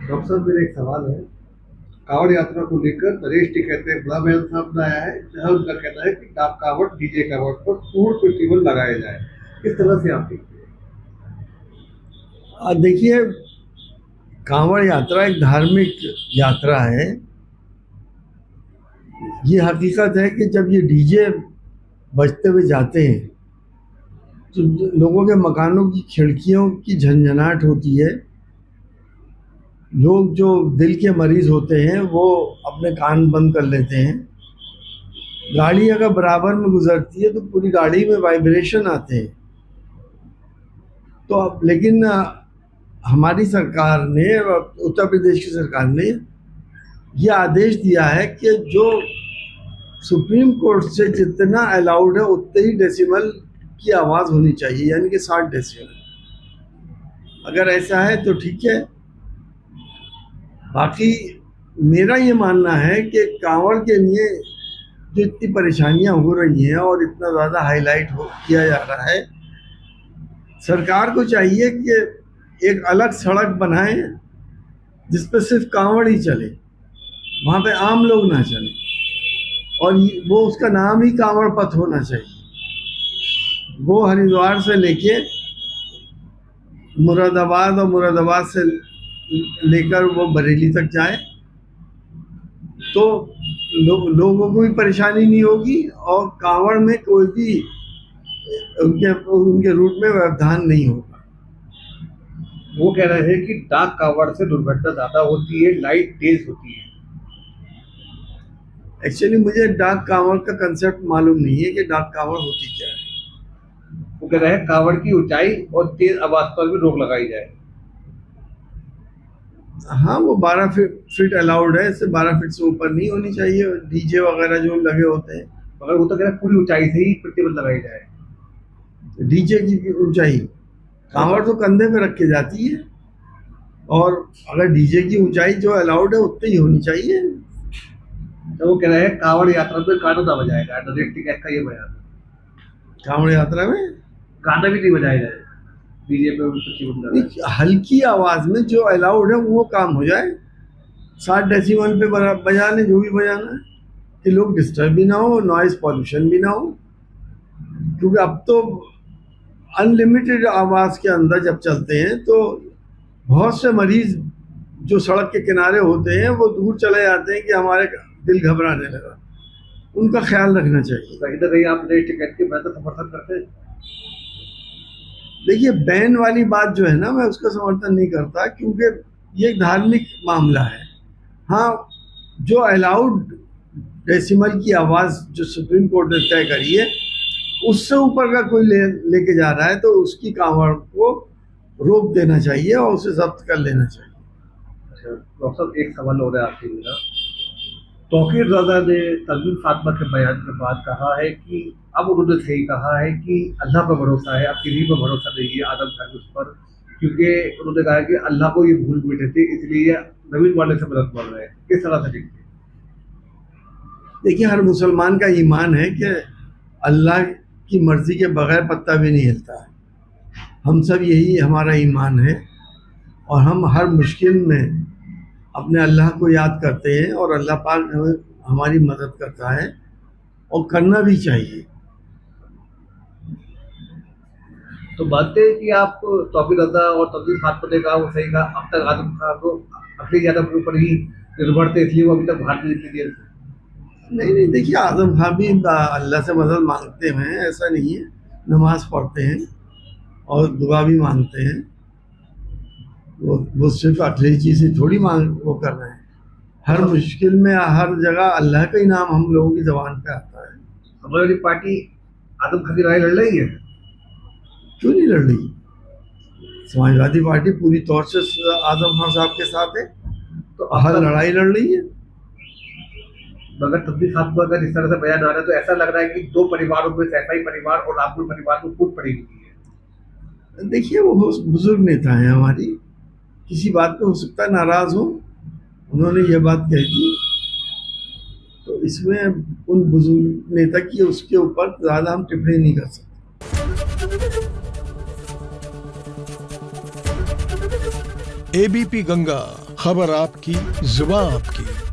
Doctor साहब, मेरा एक सवाल है। कांवड़ यात्रा को लेकर नरेश टिकैत ने बड़ा बयान सामने आया है, जहां उनका कहना है कि डाक कांवड़ डीजे कांवड़ पर पूर्ण प्रतिबंध लगाया जाए। किस तरह से आप देखते हैं? देखिए, कांवड़ यात्रा एक धार्मिक यात्रा है। ये हकीकत है कि जब ये डीजे बजते हुए जाते हैं तो लोगों के मकानों की खिड़कियों की झंझनाहट होती है। लोग जो दिल के मरीज होते हैं वो अपने कान बंद कर लेते हैं। गाड़ी अगर बराबर में गुजरती है तो पूरी गाड़ी में वाइब्रेशन आते हैं। तो अब लेकिन हमारी सरकार ने, उत्तर प्रदेश की सरकार ने ये आदेश दिया है कि जो सुप्रीम कोर्ट से जितना अलाउड है उतने ही डेसिमल की आवाज़ होनी चाहिए, यानी कि 60 डेसिमल। अगर ऐसा है तो ठीक है। बाकी मेरा ये मानना है कि कांवड़ के लिए जो इतनी परेशानियां हो रही हैं और इतना ज़्यादा हाईलाइट किया जा रहा है, सरकार को चाहिए कि एक अलग सड़क बनाए जिस पर सिर्फ कांवड़ ही चले, वहाँ पे आम लोग ना चले, और वो उसका नाम ही कांवड़ पथ होना चाहिए। वो हरिद्वार से लेके मुरादाबाद और मुरादाबाद से लेकर वो बरेली तक जाए तो लोगों को भी परेशानी नहीं होगी और कांवड़ में कोई भी उनके रूट में व्यवधान नहीं होगा। वो कह रहे हैं कि डाक कांवड़ से दुर्घटना ज्यादा होती है, लाइट तेज होती है। एक्चुअली मुझे डाक कांवड़ का कंसेप्ट मालूम नहीं है कि डाक कांवड़ होती क्या है। वो कह रहे हैं कांवड़ की ऊंचाई और तेज आवाज पर भी रोक लगाई जाए। हाँ, वो 12 फीट अलाउड है, इससे 12 फीट से ऊपर नहीं होनी चाहिए डीजे वगैरह जो लगे होते हैं। मगर वो तो कह रहे हैं पूरी ऊंचाई से ही प्रतिबंध लगाई जाए। डीजे की ऊंचाई कांवड़ तो कंधे पे रख के जाती है, और अगर डीजे की ऊंचाई जो अलाउड है उतनी ही होनी चाहिए। तो वो कह रहे हैं कांवड़ यात्रा में गाना ना बजाया जाए, नरेश टिकैत का ये बयान है। कांवड़ यात्रा में गाना भी नहीं बजाया जाए, डीजे पे प्रतिबंध लगाया। हल्की आवाज में जो अलाउड है वो काम हो जाए। 60 डेसिमल पे बजाने जो भी बजाना है, कि लोग डिस्टर्ब भी ना हो, नॉइज पॉल्यूशन भी ना हो। क्योंकि अब तो अनलिमिटेड आवाज के अंदर जब चलते हैं तो बहुत से मरीज जो सड़क के किनारे होते हैं वो दूर चले जाते हैं कि हमारे दिल घबराने लगा। उनका ख्याल रखना चाहिए। कहीं ना कहीं आप नरेश टिकैत के बेहतर समर्थन करते हैं? देखिए, बैन वाली बात जो है ना, मैं उसका समर्थन नहीं करता, क्योंकि ये एक धार्मिक मामला है। हाँ, जो अलाउड डेसिमल की आवाज़ जो सुप्रीम कोर्ट ने तय करी है उससे ऊपर का कोई लेके जा रहा है तो उसकी कांवड़ को रोक देना चाहिए और उसे जब्त कर लेना चाहिए। अच्छा डॉक्टर साहब, एक सवाल हो रहा है आपसे मेरा। तौकीर रज़ा ने तंजीम फातिमा के बयान के बाद कहा है कि अब उन्होंने सही कहा है कि अल्लाह पर भरोसा है, अब किसी पर भरोसा नहीं है आदम खान उस पर, क्योंकि उन्होंने कहा कि अल्लाह को ये भूल बैठे थे, इसलिए नवीन वाले से मदद मांग रहे हैं। किस तरह से देखते हैं? देखिए, हर मुसलमान का ईमान है कि अल्लाह की मर्जी के बगैर पत्ता भी नहीं हिलता है। हम सब यही हमारा ईमान है, और हम हर मुश्किल में अपने अल्लाह को याद करते हैं और अल्लाह पाक हमारी मदद करता है, और करना भी चाहिए। तो मानते हैं कि आप तौकीर रज़ा और तंजीम फातिमा ने कहा वो सही कहा, अब तक आदम खान को अखिलेश यादव के ऊपर ही निर्भर थे, इसलिए वो अभी तक बाहर नहीं निकली है। नहीं, देखिए, आजम खान भी अल्लाह से मदद मांगते हैं, ऐसा नहीं है। नमाज पढ़ते हैं और दुआ भी मांगते हैं। वो सिर्फ अखिलेश जी से थोड़ी वो कर रहे हैं। हर मुश्किल में हर जगह अल्लाह का ही नाम हम लोगों की जबान पे आता है। समाजवादी पार्टी आदम खान की लड़ाई लड़ रही है? क्यों नहीं लड़ रही? समाजवादी पार्टी पूरी तौर से आजम खान साहब के साथ है, तो हर लड़ाई लड़ रही है। मगर तंजीम फातिमा का जिस तरह से बयान आ रहा है तो ऐसा लग रहा है कि दो परिवारों में, सैफई परिवार और रामपुर परिवार को फूट पड़ी हुई है। देखिए, वो बुजुर्ग नेता है हमारी, किसी बात पे हो सकता है नाराज हो, उन्होंने ये बात कह दी, तो इसमें उन बुजुर्ग नेता की उसके ऊपर ज़्यादा हम टिप्पणी नहीं कर सकते। एबीपी गंगा, खबर आपकी, जुबान आपकी।